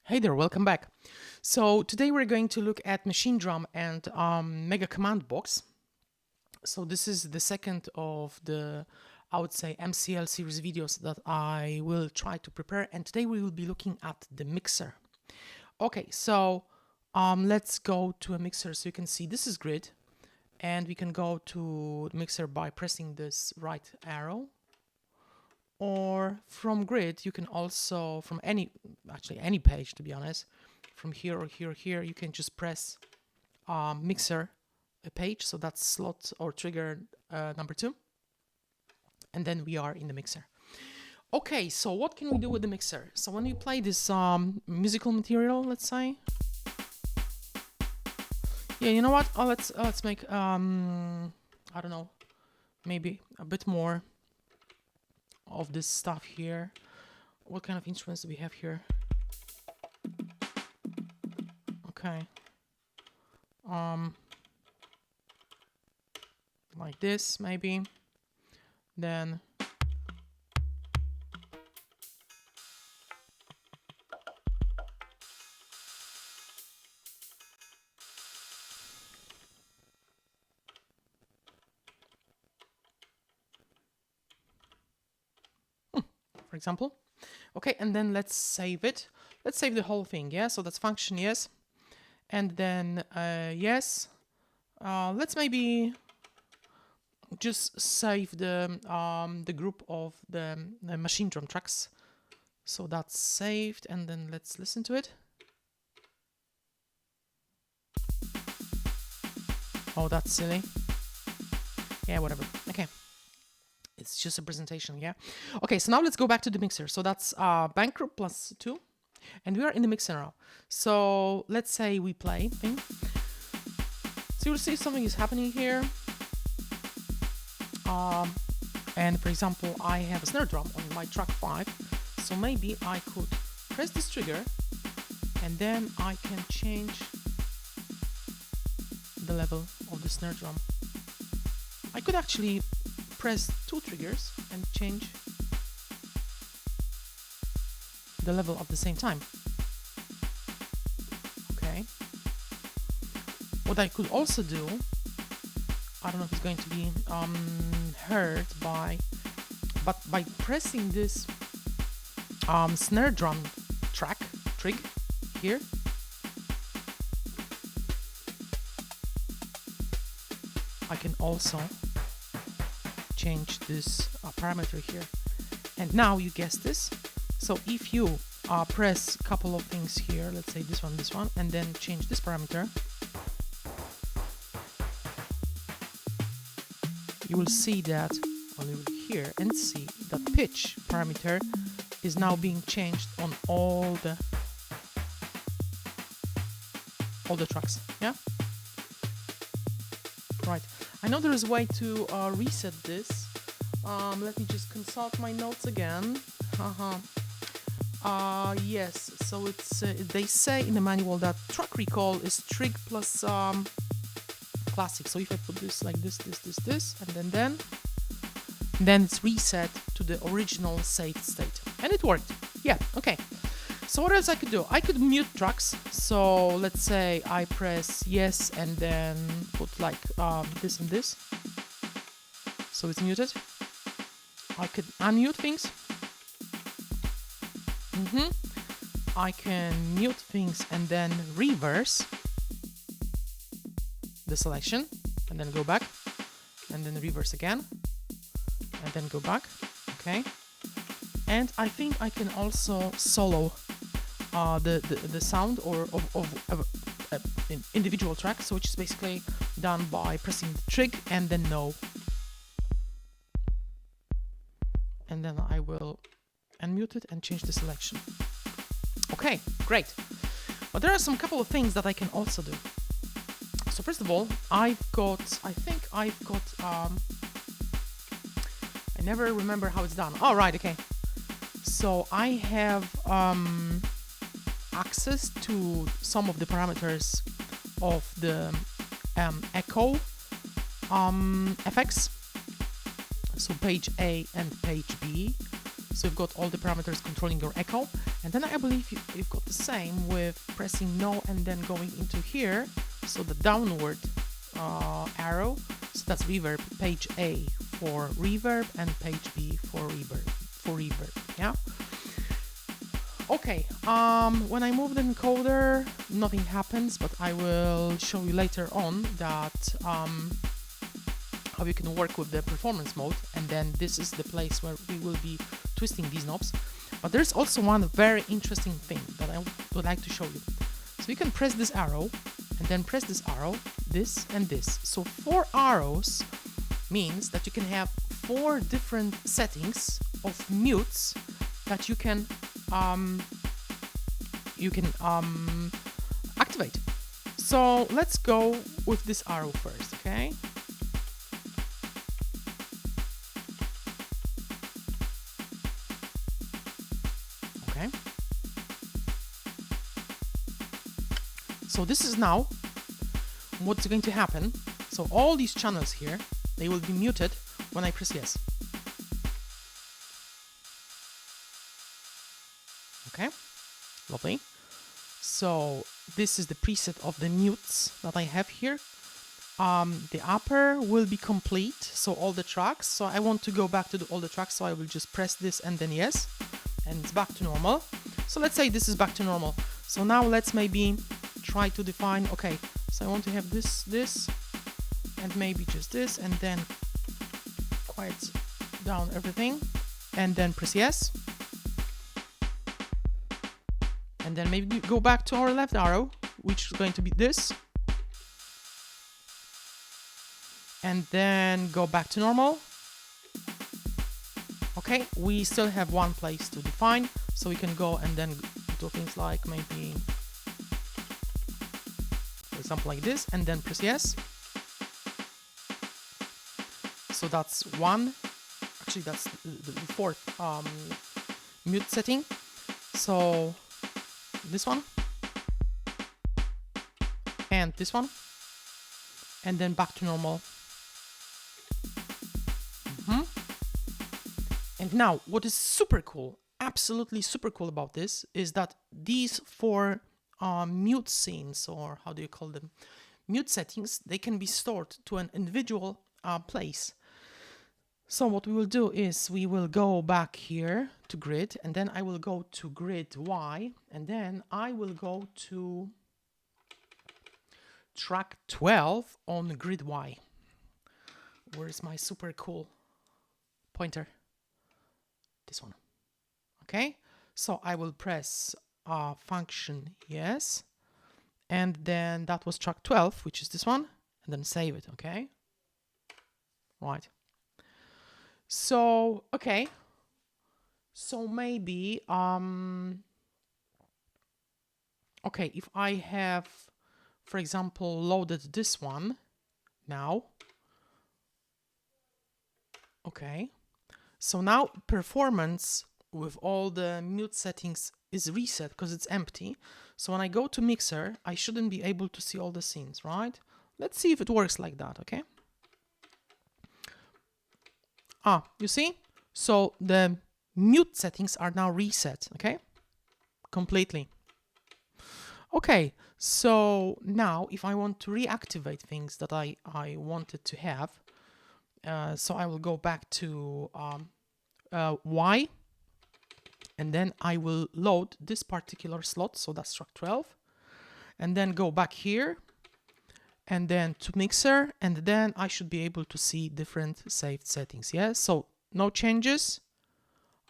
Hey there, welcome back. So today we're going to look at machine drum and mega command box. So this is the second of the, I would say, MCL series videos that I will try to prepare, and today we will be looking at the mixer. Okay, so let's go to a mixer. So you can see this is grid, and we can go to the mixer by pressing this right arrow. Or from grid, you can also, from any page, to be honest, from here or here or here, you can just press mixer a page. So that's slot or trigger number 2. And then we are in the mixer. Okay, so what can we do with the mixer? So when you play this musical material, let's say, yeah, you know what? Oh, let's make I don't know, maybe a bit more of this stuff here. What kind of instruments do we have here? Okay. Like this, maybe. Then for example. Okay, and then let's save it. Let's save the whole thing, yeah? So that's function, yes. And then, yes. Let's maybe just save the group of the machine drum tracks. So that's saved, and then let's listen to it. Oh, that's silly. Yeah, whatever. Okay. It's just a presentation, yeah? Okay, so now let's go back to the mixer. So that's bank group plus 2. And we are in the mixer now. So let's say we play thing. So you'll see something is happening here. And for example, I have a snare drum on my track 5. So maybe I could press this trigger and then I can change the level of the snare drum. I could actually press 2 triggers and change the level at the same time. Okay. What I could also do, I don't know if it's going to be heard but by pressing this snare drum trig here, I can also change this parameter here. And now you guessed this. So if you press a couple of things here, let's say this one, and then change this parameter, you will see that, or you will hear and see that pitch parameter is now being changed on all the tracks. Yeah. Right. I know there is a way to reset this. Let me just consult my notes again. Yes, so it's they say in the manual that track recall is trig plus classic. So if I put this like this, and then it's reset to the original saved state. And it worked. Yeah, okay. So what else I could do? I could mute tracks. So let's say I press yes and then put like this and this. So it's muted. I could unmute things. I can mute things and then reverse the selection and then go back and then reverse again and then go back. Okay. And I think I can also solo the sound of an individual track, so which is basically done by pressing the trig and then no. And then I will unmute it and change the selection. Okay, great. But there are some couple of things that I can also do. So first of all, I never remember how it's done. Oh, right, okay. So I have access to some of the parameters of the echo effects. So page A and page B. So you've got all the parameters controlling your echo. And then I believe you've got the same with pressing no and then going into here. So the downward arrow. So that's reverb, page A for reverb and page B for reverb. Yeah. Okay, when I move the encoder, nothing happens, but I will show you later on that how you can work with the performance mode, and then this is the place where we will be twisting these knobs. But there's also one very interesting thing that I would like to show you. So you can press this arrow, and then press this arrow, this and this. So 4 arrows means that you can have 4 different settings of mutes that you can activate. So let's go with this arrow first, okay? Okay. So this is now what's going to happen. So all these channels here, they will be muted when I press yes. Okay, lovely. So this is the preset of the mutes that I have here. The upper will be complete, so all the tracks. So I want to go back to all the tracks, so I will just press this and then yes, and it's back to normal. So let's say this is back to normal. So now let's maybe try to define, okay, so I want to have this, and maybe just this, and then quiet down everything, and then press yes. And then maybe go back to our left arrow, which is going to be this. And then go back to normal. Okay, we still have one place to define, so we can go and then do things like maybe, for example, like this, and then press yes. So that's one. Actually, that's the 4th mute setting. So this one and this one, and then back to normal. And now what is super cool, absolutely super cool about this, is that these 4 mute scenes, or how do you call them, mute settings, they can be stored to an individual place. So what we will do is we will go back here to grid, and then I will go to grid Y, and then I will go to track 12 on grid Y. Where is my super cool pointer? This one. Okay, so I will press function yes, and then that was track 12, which is this one, and then save it. Okay, right. So okay, so maybe okay, if I have, for example, loaded this one now, okay, so now performance with all the mute settings is reset because it's empty. So when I go to mixer, I shouldn't be able to see all the scenes, right? Let's see if it works like that, okay? You see? So the mute settings are now reset, okay? Completely. Okay, so now if I want to reactivate things that I wanted to have, so I will go back to Y, and then I will load this particular slot, so that's track 12, and then go back here, and then to mixer, and then I should be able to see different saved settings. Yeah, so no changes.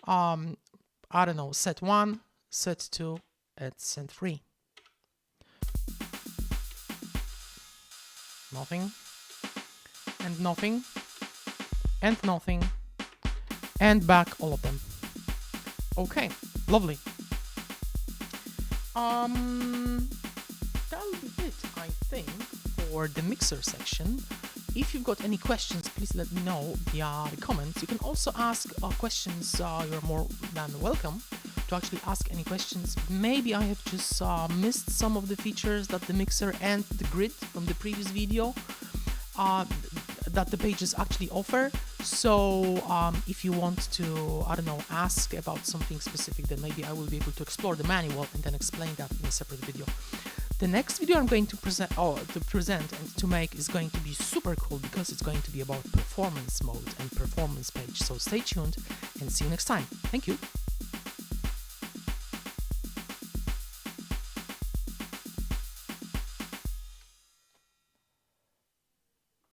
I don't know, set 1, set 2, and set 3. Nothing, and nothing, and nothing, and back all of them. Okay, lovely. That'll be it, I think, for the mixer section. If you've got any questions, please let me know via the comments. You can also ask questions. You're more than welcome to actually ask any questions. Maybe I have just missed some of the features that the mixer and the grid from the previous video that the pages actually offer. So if you want to, I don't know, ask about something specific, then maybe I will be able to explore the manual and then explain that in a separate video. The next video I'm going to present and to make is going to be super cool because it's going to be about performance mode and performance page. So stay tuned and see you next time. Thank you.